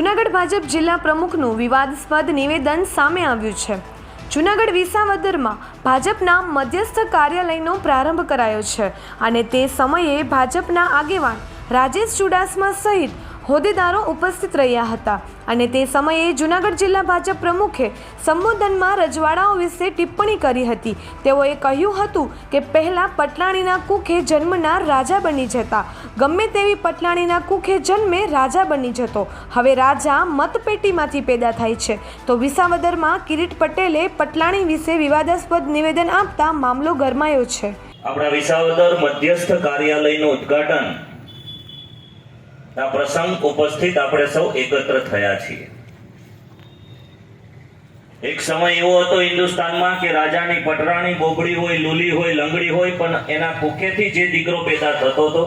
જૂનાગઢ ભાજપ જિલ્લા પ્રમુખનું વિવાદાસ્પદ નિવેદન સામે આવ્યું છે। જૂનાગઢ વિસાવદરમાં ભાજપના મધ્યસ્થ કાર્યાલયનો પ્રારંભ કરાયો છે અને તે સમયે ભાજપના આગેવાન રાજેશ ચુડાસમા સહિત હોદ્દેદારો ઉપસ્થિત રહ્યા હતા અને તે સમયે જૂનાગઢ જિલ્લા ભાજપ પ્રમુખે સંબોધનમાં રજવાડાઓ વિશે ટિપ્પણી કરી હતી। તેઓએ કહ્યું હતું કે પહેલા પટલાણીના કુખે જન્મનાર રાજા બની જતા, ગમે તેવી પટલાણીના કુખે જન્મે રાજા બની જતો, હવે રાજા મતપેટીમાંથી પેદા થાય છે। તો વિસાવદરમાં કિરીટ પટેલે પટલાણી વિશે વિવાદાસ્પદ નિવેદન આપતા મામલો ગરમાયો છે। આપણા વિસાવદર મધ્યસ્થ કાર્યાલયનું ઉદ્ઘાટન આ પ્રસંગ ઉપસ્થિત આપણે સૌ એકત્ર થયા છીએ। એક સમય એવો હતો હિન્દુસ્તાનમાં કે રાજાની પટરાણી બોબડી હોય, લૂલી હોય, લંગડી હોય, પણ એના કુખેથી જે દીકરો પેદા થતો હતો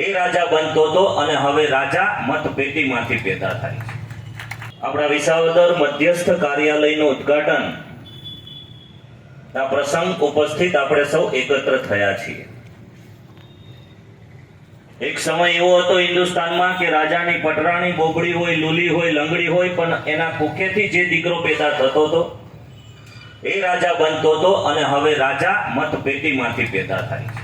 એ રાજા બનતો હતો અને હવે રાજા મતપેટીમાંથી પેદા થાય છે। આપણા વિસાવદર મધ્યસ્થ કાર્યાલયનું ઉદ્ઘાટન આ પ્રસંગ ઉપસ્થિત આપણે સૌ એકત્ર થયા છીએ। એક સમય એવો હતો હિન્દુસ્તાનમાં કે રાજાની પટરાણી બોબડી હોય, લૂલી હોય, લંગડી હોય, પણ એના કુખેથી જે દીકરો પેદા થતો હતો એ રાજા બનતો હતો અને હવે રાજા મતપેટીમાંથી પેદા થાય છે।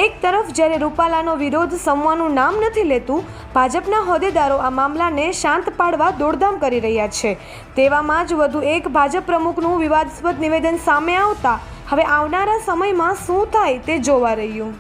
એક તરફ જ્યારે રૂપાલાનો વિરોધ સમવાનું નામ નથી લેતું, ભાજપના હોદ્દેદારો આ મામલાને શાંત પાડવા દોડધામ કરી રહ્યા છે। તેવામાં જ વધુ એક ભાજપ પ્રમુખનું વિવાદાસ્પદ નિવેદન સામે આવતા હવે આવનારા સમયમાં શું થાય તે જોવા રહ્યું।